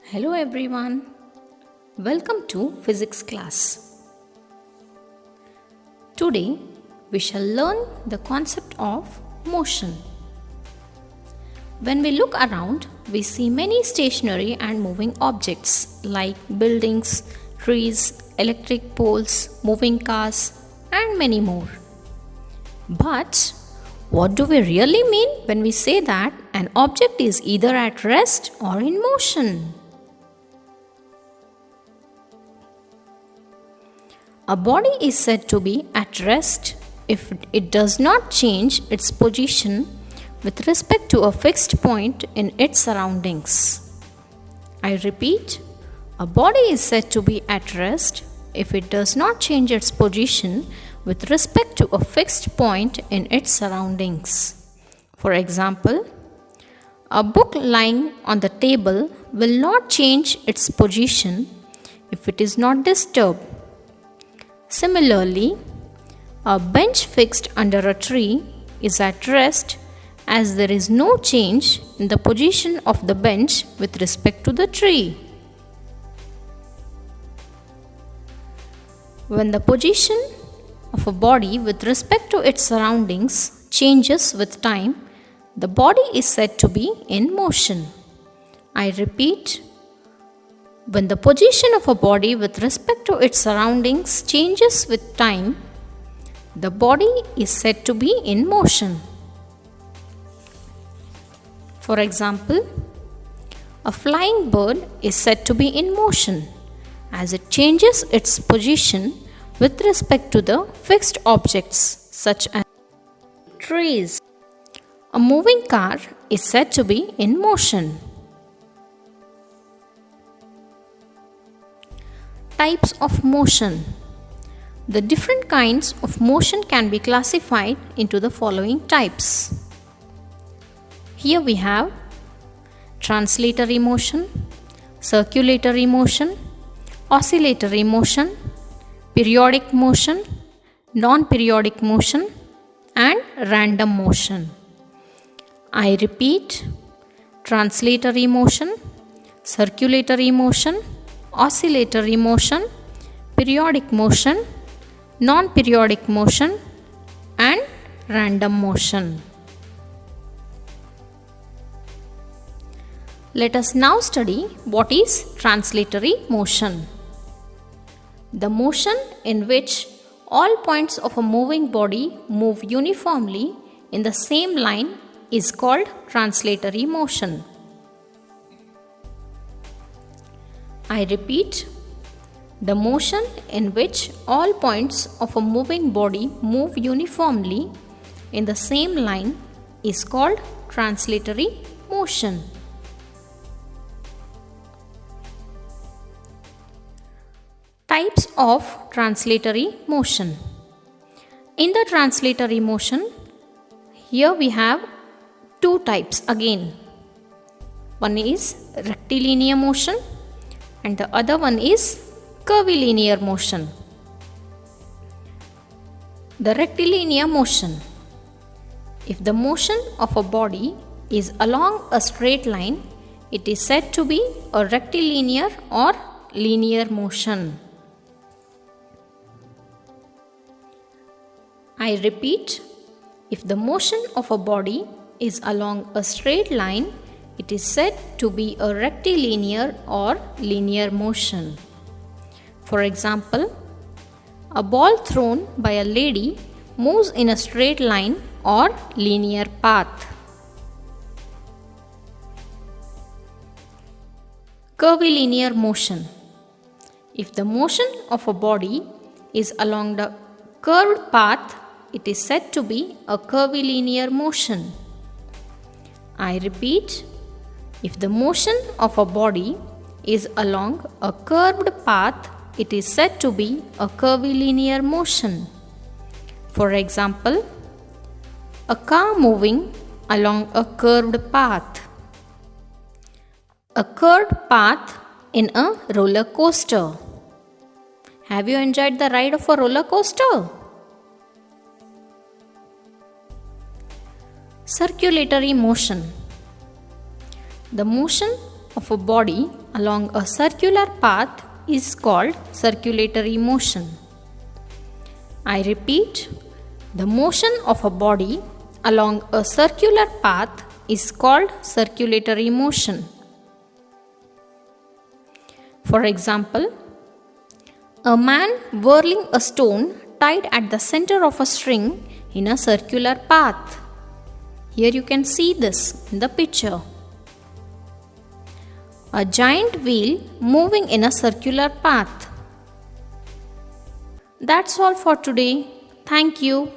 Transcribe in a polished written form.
Hello everyone, welcome to physics class. Today we shall learn the concept of motion. When we look around, we see many stationary and moving objects like buildings, trees, electric poles, moving cars, and many more. But what do we really mean when we say that an object is either at rest or in motion? A body is said to be at rest if it does not change its position with respect to a fixed point in its surroundings. I repeat, a body is said to be at rest if it does not change its position with respect to a fixed point in its surroundings. For example, a book lying on the table will not change its position if it is not disturbed. Similarly, a bench fixed under a tree is at rest as there is no change in the position of the bench with respect to the tree. When the position of a body with respect to its surroundings changes with time, the body is said to be in motion. I repeat, when the position of a body with respect to its surroundings changes with time, the body is said to be in motion. For example, a flying bird is said to be in motion as it changes its position with respect to the fixed objects such as trees. A moving car is said to be in motion. Types of motion. The different kinds of motion can be classified into the following types. Here we have translatory motion, circulatory motion, oscillatory motion, periodic motion, non-periodic motion, and random motion. I repeat, translatory motion, circulatory motion, oscillatory motion, periodic motion, non-periodic motion, and random motion. Let us now study what is translatory motion. The motion in which all points of a moving body move uniformly in the same line is called translatory motion. I repeat, the motion in which all points of a moving body move uniformly in the same line is called translatory motion. Types of translatory motion. In the translatory motion, here we have two types again. One is rectilinear motion and the other one is curvilinear motion. The rectilinear motion. If the motion of a body is along a straight line, it is said to be a rectilinear or linear motion. I repeat, if the motion of a body is along a straight line, it is said to be a rectilinear or linear motion. For example, a ball thrown by a lady moves in a straight line or linear path. Curvilinear motion. If the motion of a body is along the curved path, it is said to be a curvilinear motion. I repeat, if the motion of a body is along a curved path, it is said to be a curvilinear motion. For example, a car moving along a curved path. A curved path in a roller coaster. Have you enjoyed the ride of a roller coaster? Circulatory motion. The motion of a body along a circular path is called circulatory motion. I repeat, the motion of a body along a circular path is called circulatory motion. For example, a man whirling a stone tied at the center of a string in a circular path. Here you can see this in the picture. A giant wheel moving in a circular path. That's all for today. Thank you.